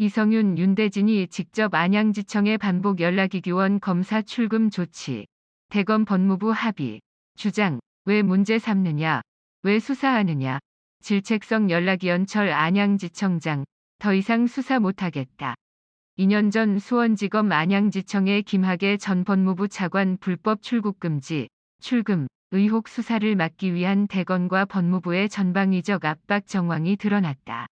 이성윤, 윤대진이 직접 안양지청에 반복 연락이규원 검사 출금 조치. 대검 법무부 합의. 주장. 왜 문제 삼느냐. 왜 수사하느냐. 질책성 연락이연철 안양지청장. 더 이상 수사 못하겠다. 2년 전 수원지검 안양지청의 김학의 전 법무부 차관 불법 출국 금지, 출금 의혹 수사를 막기 위한 대검과 법무부의 전방위적 압박 정황이 드러났다.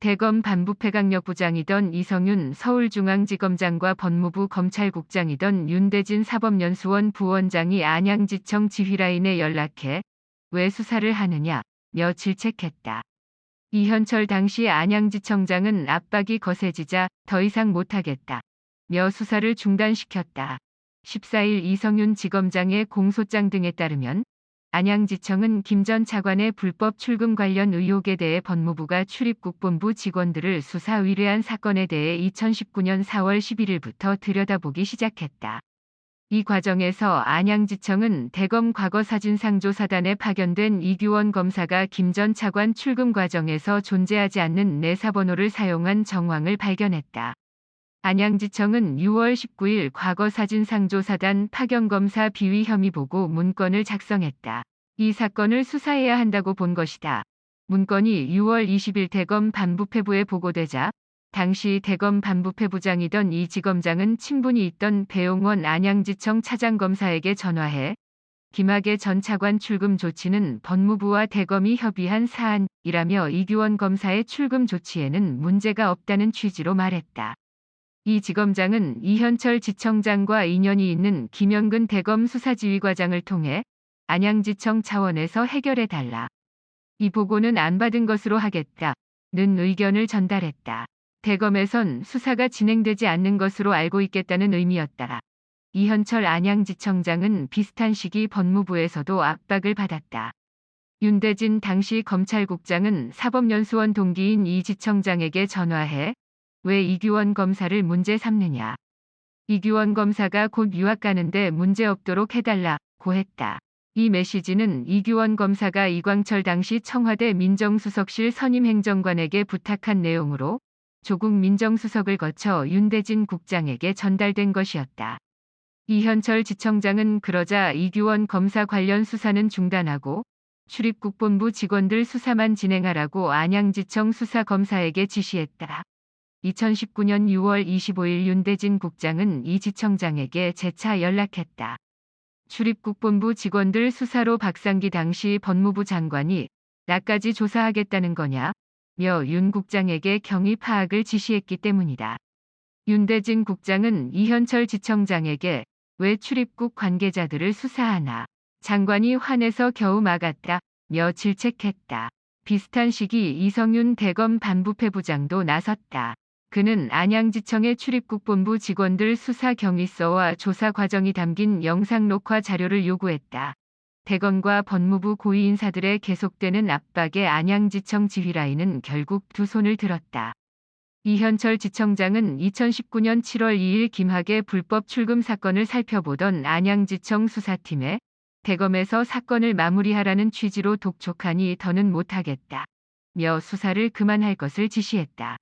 대검 반부패강력부장이던 이성윤 서울중앙지검장과 법무부 검찰국장이던 윤대진 사법연수원 부원장이 안양지청 지휘라인에 연락해 왜 수사를 하느냐며 질책했다. 이현철 당시 안양지청장은 압박이 거세지자 더 이상 못하겠다며 수사를 중단시켰다. 14일 이성윤 지검장의 공소장 등에 따르면 안양지청은 김 전 차관의 불법 출금 관련 의혹에 대해 법무부가 출입국본부 직원들을 수사 의뢰한 사건에 대해 2019년 4월 11일부터 들여다보기 시작했다. 이 과정에서 안양지청은 대검 과거사진상조사단에 파견된 이규원 검사가 김 전 차관 출금 과정에서 존재하지 않는 내사번호를 사용한 정황을 발견했다. 안양지청은 6월 19일 과거사진상조사단 파견검사 비위 혐의 보고 문건을 작성했다. 이 사건을 수사해야 한다고 본 것이다. 문건이 6월 20일 대검 반부패부에 보고되자 당시 대검 반부패부장이던 이 지검장은 친분이 있던 배용원 안양지청 차장검사에게 전화해 김학의 전 차관 출금 조치는 법무부와 대검이 협의한 사안이라며 이규원 검사의 출금 조치에는 문제가 없다는 취지로 말했다. 이 지검장은 이현철 지청장과 인연이 있는 김영근 대검 수사지휘과장을 통해 안양지청 차원에서 해결해달라. 이 보고는 안 받은 것으로 하겠다는 의견을 전달했다. 대검에선 수사가 진행되지 않는 것으로 알고 있겠다는 의미였다. 이현철 안양지청장은 비슷한 시기 법무부에서도 압박을 받았다. 윤대진 당시 검찰국장은 사법연수원 동기인 이 지청장에게 전화해 왜 이규원 검사를 문제 삼느냐. 이규원 검사가 곧 유학 가는데 문제 없도록 해달라고 했다. 이 메시지는 이규원 검사가 이광철 당시 청와대 민정수석실 선임행정관에게 부탁한 내용으로 조국 민정수석을 거쳐 윤대진 국장에게 전달된 것이었다. 이현철 지청장은 그러자 이규원 검사 관련 수사는 중단하고 출입국본부 직원들 수사만 진행하라고 안양지청 수사검사에게 지시했다. 2019년 6월 25일 윤대진 국장은 이 지청장에게 재차 연락했다. 출입국본부 직원들 수사로 박상기 당시 법무부 장관이 나까지 조사하겠다는 거냐? 며 윤 국장에게 경위 파악을 지시했기 때문이다. 윤대진 국장은 이현철 지청장에게 왜 출입국 관계자들을 수사하나? 장관이 화내서 겨우 막았다며 질책했다. 비슷한 시기 이성윤 대검 반부패부장도 나섰다. 그는 안양지청의 출입국본부 직원들 수사 경위서와 조사 과정이 담긴 영상 녹화 자료를 요구했다. 대검과 법무부 고위 인사들의 계속되는 압박에 안양지청 지휘라인은 결국 두 손을 들었다. 이현철 지청장은 2019년 7월 2일 김학의 불법 출금 사건을 살펴보던 안양지청 수사팀에 대검에서 사건을 마무리하라는 취지로 독촉하니 더는 못하겠다며 수사를 그만할 것을 지시했다.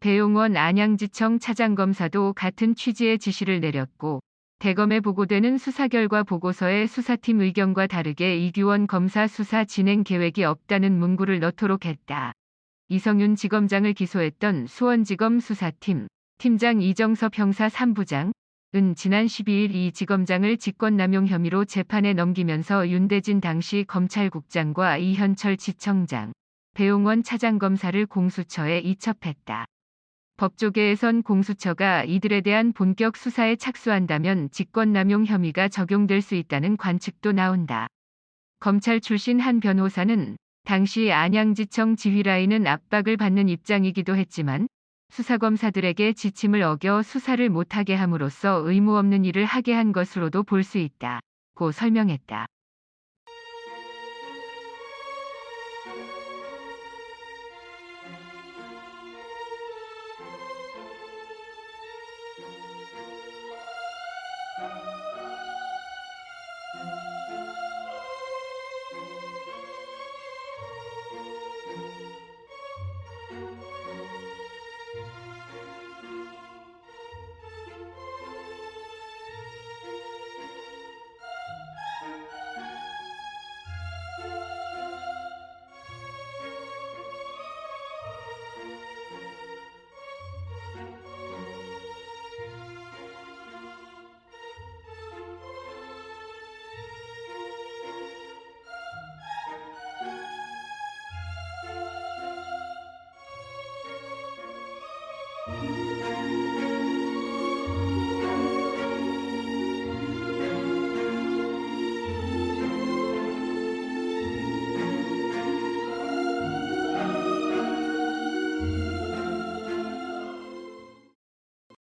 배용원 안양지청 차장검사도 같은 취지의 지시를 내렸고 대검에 보고되는 수사 결과 보고서에 수사팀 의견과 다르게 이규원 검사 수사 진행 계획이 없다는 문구를 넣도록 했다. 이성윤 지검장을 기소했던 수원지검 수사팀 팀장 이정섭 형사 3부장은 지난 12일 이 지검장을 직권남용 혐의로 재판에 넘기면서 윤대진 당시 검찰국장과 이현철 지청장, 배용원 차장검사를 공수처에 이첩했다. 법조계에선 공수처가 이들에 대한 본격 수사에 착수한다면 직권남용 혐의가 적용될 수 있다는 관측도 나온다. 검찰 출신 한 변호사는 당시 안양지청 지휘라인은 압박을 받는 입장이기도 했지만 수사검사들에게 지침을 어겨 수사를 못하게 함으로써 의무 없는 일을 하게 한 것으로도 볼 수 있다고 설명했다.